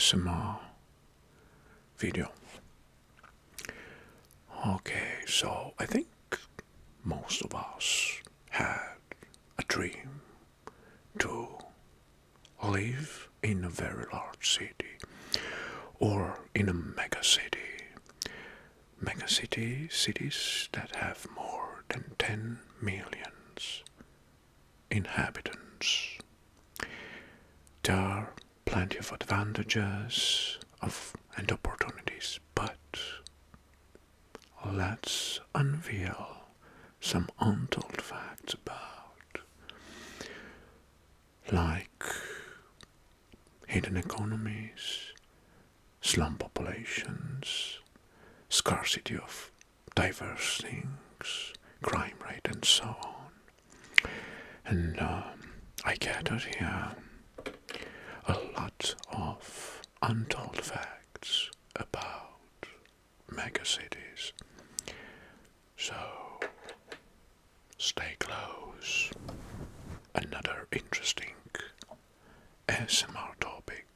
ASMR video. Okay, so I think most of us had a dream to live in a very large city or in a megacity. Megacity cities that have more than 10 million inhabitants. There are plenty of advantages and opportunities, but let's unveil some untold facts about, like hidden economies, slum populations, scarcity of diverse things, crime rate, and so on. And I gathered here a lot of untold facts about megacities. So stay close. Another interesting ASMR topic.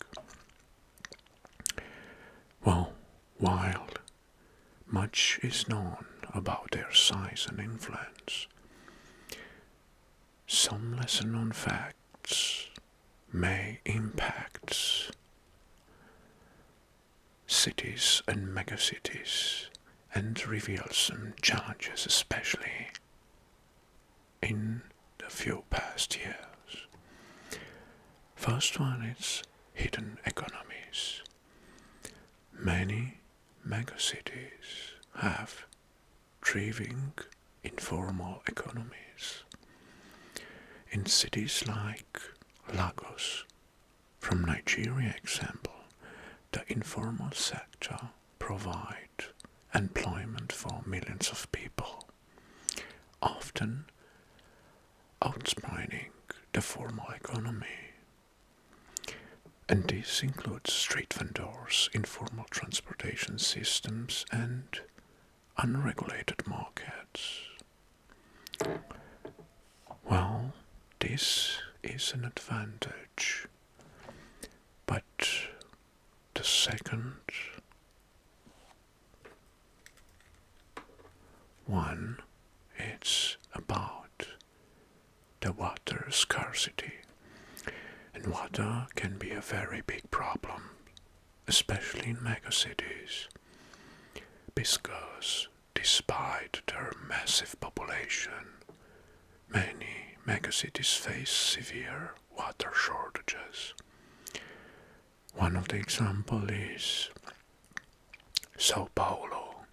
Well, while much is known about their size and influence, some lesser known facts may impact cities and megacities and reveal some challenges, especially in the few past years. First one is hidden economies. Many megacities have thriving informal economies. In cities like Lagos, from Nigeria example, the informal sector provides employment for millions of people, often outspanning the formal economy. And this includes street vendors, informal transportation systems, and unregulated markets. Well, this is an advantage, but the second one is about the water scarcity. And water can be a very big problem, especially in megacities, because despite their massive population, many megacities face severe water shortages. One of the examples is Sao Paulo.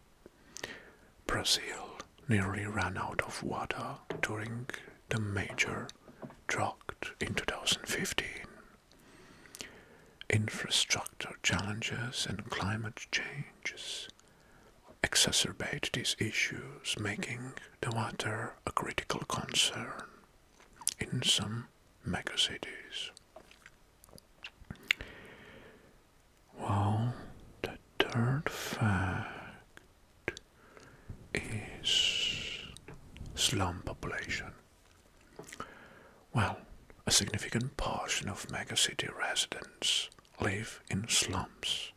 Brazil nearly ran out of water during the major drought in 2015. Infrastructure challenges and climate changes exacerbate these issues, making the water a critical concern in some megacities. Well, the third fact is slum population. Well, a significant portion of megacity residents live in slums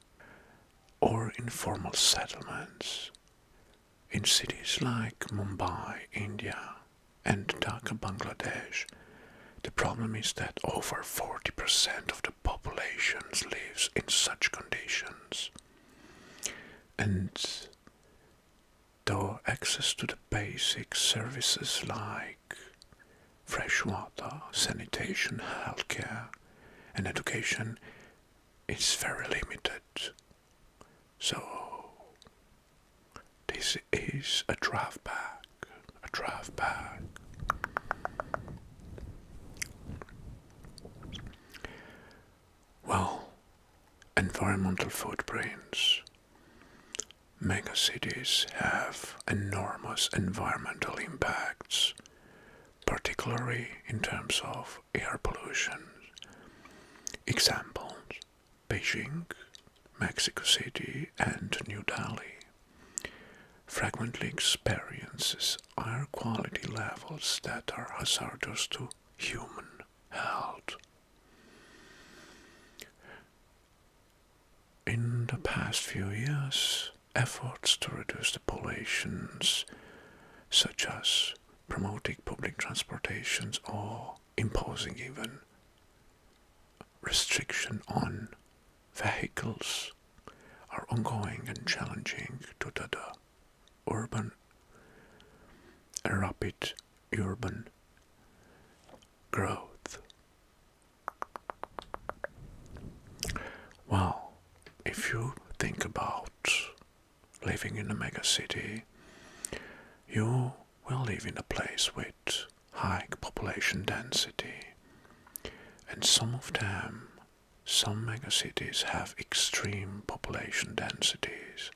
or informal settlements. In cities like Mumbai, India, and Dhaka, Bangladesh, the problem is that over 40% of the population lives in such conditions. And though access to the basic services like fresh water, sanitation, healthcare, and education is very limited. So this is a drawback. Well, environmental footprints. Megacities have enormous environmental impacts, particularly in terms of air pollution. Examples: Beijing, Mexico City, and New Delhi frequently experiences air quality levels that are hazardous to human health. the past few years, efforts to reduce the pollutions, such as promoting public transportations or imposing even restriction on vehicles, are ongoing and challenging due to the rapid urban growth. Well, if you think about living in a megacity, you will live in a place with high population density, and some megacities have extreme population densities.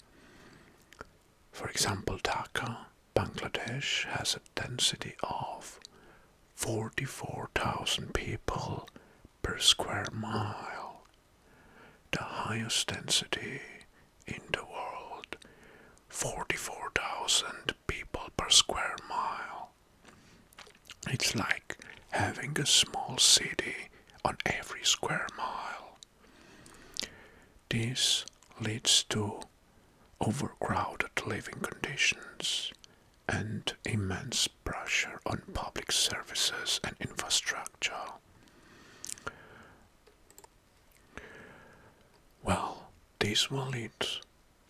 For example, Dhaka, Bangladesh has a density of 44,000 people per square mile, the highest density in the world, 44,000 people per square mile. It's like having a small city on every square mile. This leads to overcrowded living conditions and immense pressure on public services and infrastructure. Well, this will lead,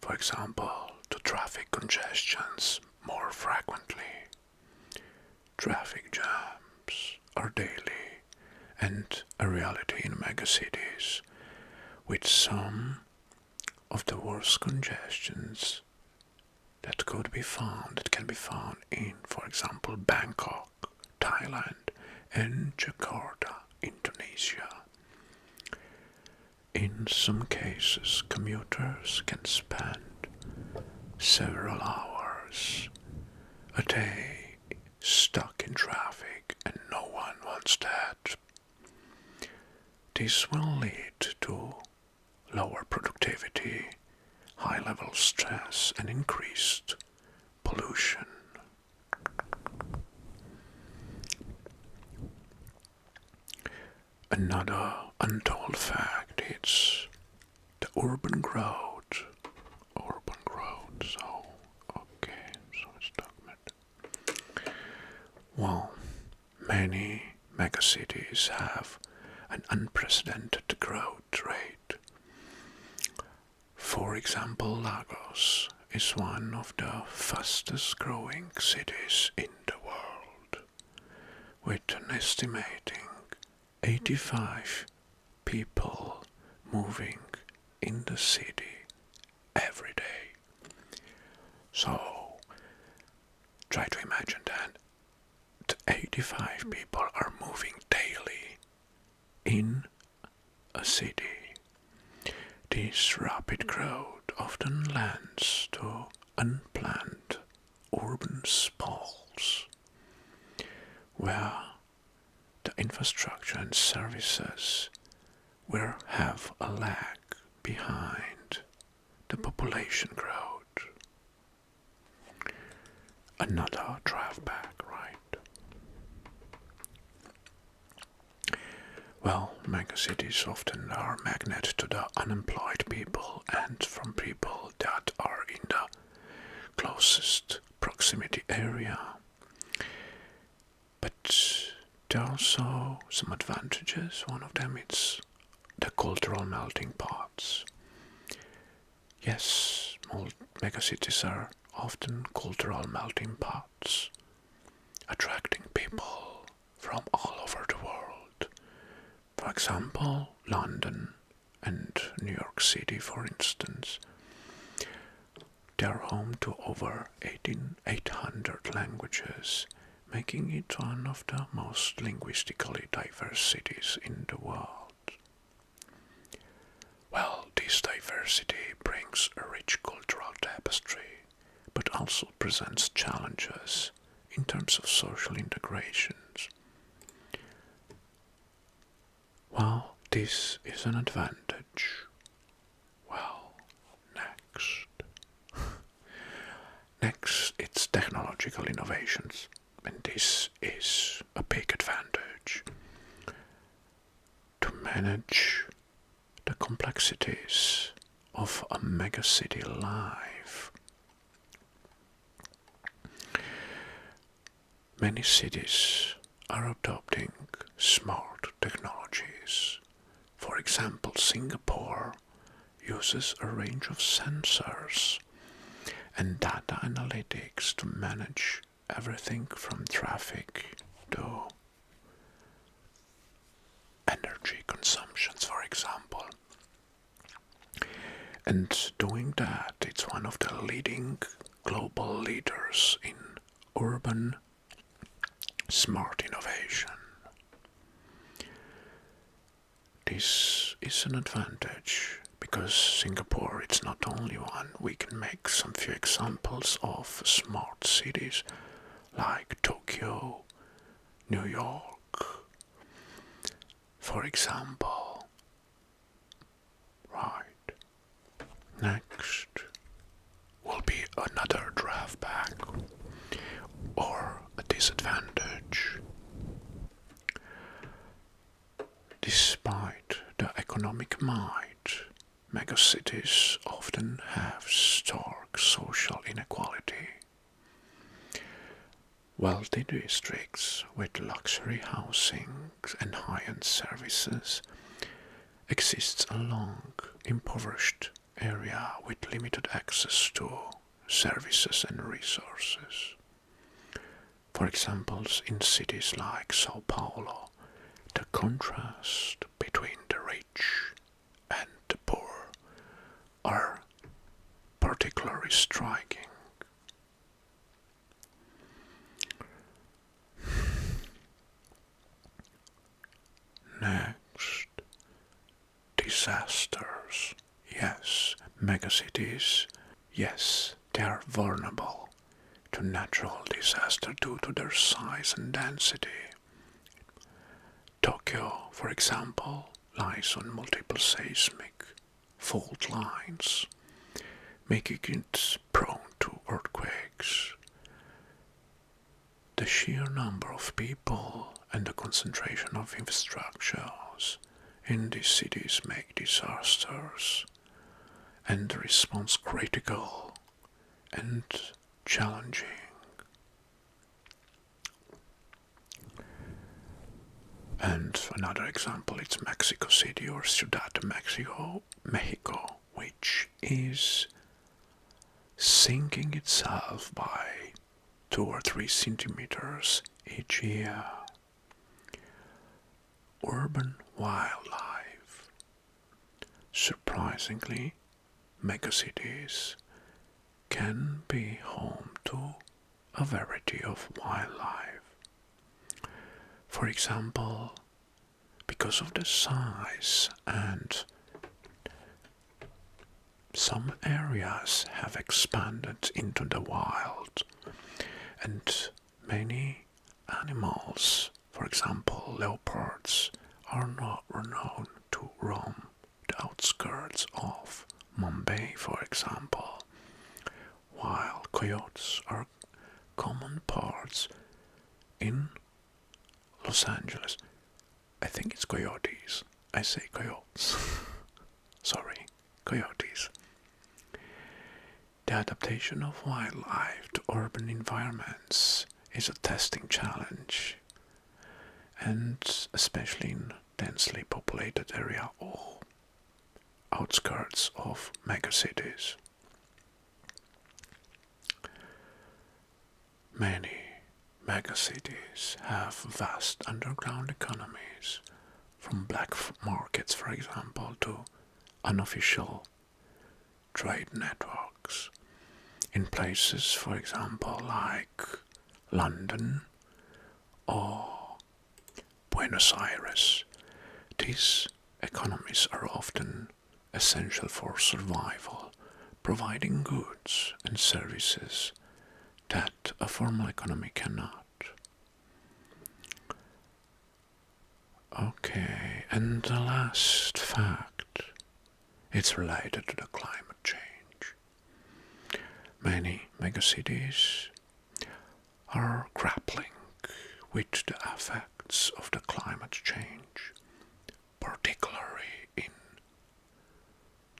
for example, to traffic congestions more frequently. Traffic jams are daily and a reality in megacities, with some of the worst congestions that can be found in, for example, Bangkok, Thailand, and Jakarta, Indonesia. In some cases, commuters can spend several hours a day stuck in traffic, and no one wants that. This will lead to lower productivity, high-level stress, and increased pollution. Another untold fact is the urban growth. So it's documented. Well, many megacities have an unprecedented growth rate. For example, Lagos is one of the fastest growing cities in the world, with an estimating 85 people moving in the city every day. So, try to imagine that 85 people are moving daily in a city. This rapid growth often leads to unplanned urban sprawls, where the infrastructure and services will have a lag behind the population growth. Another drawback, right? Well, megacities often are magnet to the unemployed people and from people that are in the closest proximity area. But there are also some advantages. One of them is the cultural melting pots. Yes, megacities are often cultural melting pots, attracting people from all over the world. For example, London and New York City, for instance, they are home to over 800 languages, making it one of the most linguistically diverse cities in the world. Well, this diversity brings a rich cultural tapestry, but also presents challenges in terms of social integrations. Well, this is an advantage. Well, next it's technological innovations, and this is a big advantage. To manage the complexities of a megacity life. Many cities are adopting smart technologies. For example, Singapore uses a range of sensors and data analytics to manage everything from traffic to energy consumptions, for example. And doing that, it's one of the leading global leaders in urban smart innovation. This is an advantage because Singapore it's not only one. We can make some few examples of smart cities like Tokyo, New York, for example. Right. Next will be another drawback or a disadvantage. Despite the economic might, megacities often have stark social inequality. Wealthy districts with luxury housing and high-end services exist along impoverished area with limited access to services and resources. For example, in cities like Sao Paulo, the contrast between the rich and the poor are particularly striking. Next, disasters. Yes, megacities, yes, they are vulnerable to natural disaster due to their size and density. Tokyo, for example, lies on multiple seismic fault lines, making it prone to earthquakes. The sheer number of people and the concentration of infrastructures in these cities make disasters and the response critical and challenging. And another example is Mexico City or Ciudad de Mexico, which is sinking itself by 2 or 3 centimeters each year. Urban wildlife. Surprisingly, megacities can be home to a variety of wildlife. For example, because of the size and some areas have expanded into the wild and many animals, for example leopards, are not renowned to roam the outskirts of Mumbai, for example, while coyotes are common parts in Los Angeles. I think it's coyotes. I say coyotes. Sorry, coyotes. The adaptation of wildlife to urban environments is a testing challenge, and especially in densely populated area or outskirts of megacities. Many megacities have vast underground economies, from black markets, for example, to unofficial trade networks. In places, for example, like London or Buenos Aires, these economies are often essential for survival, providing goods and services that a formal economy cannot. Okay, and the last fact, it's related to the climate change. Many megacities are grappling with the effects of the climate change, particularly in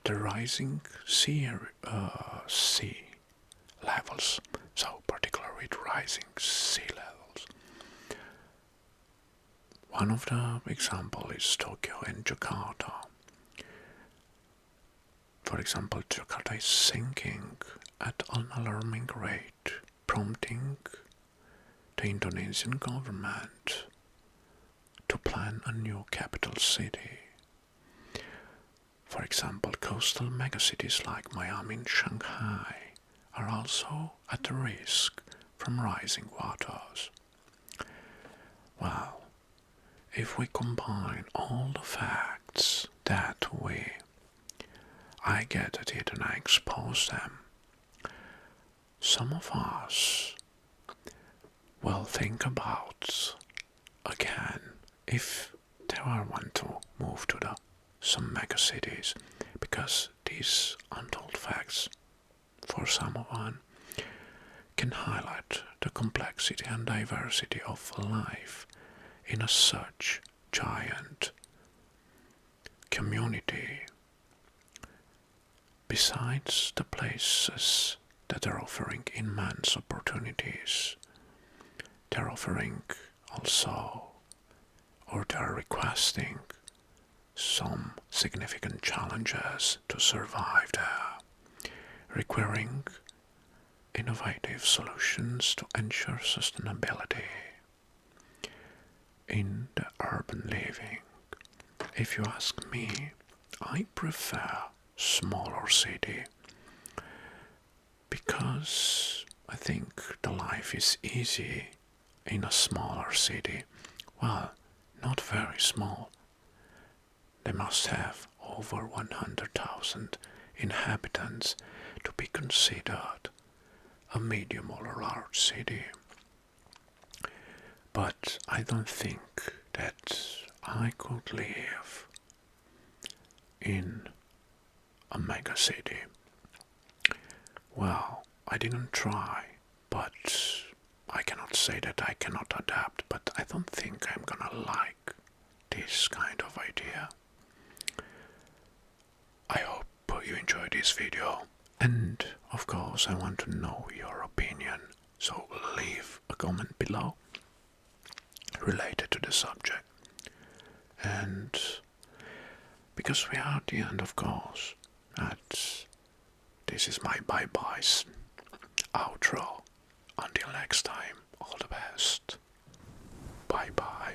the rising sea levels, so particularly with rising sea levels. One of the examples is Tokyo and Jakarta. For example, Jakarta is sinking at an alarming rate, prompting the Indonesian government to plan a new capital city. For example, coastal megacities like Miami and Shanghai are also at risk from rising waters. Well, if we combine all the facts that I get at it and I expose them, some of us will think about again if they want to move to some megacities, because these untold facts for someone can highlight the complexity and diversity of life in a such giant community. Besides the places that are offering immense opportunities, they're offering also, or they're requesting, some significant challenges to survive there, requiring innovative solutions to ensure sustainability in the urban living. If you ask me, I prefer smaller city because I think the life is easy in a smaller city. Well, not very small. They must have over 100,000 inhabitants to be considered a medium or a large city. But I don't think that I could live in a mega city. Well, I didn't try, but I cannot say that I cannot adapt, but I don't think I'm gonna like this kind of idea. I hope you enjoyed this video, and of course I want to know your opinion, so leave a comment below related to the subject. And because we are at the end, of course, this is my bye-byes outro. Until next time, all the best. Bye-bye.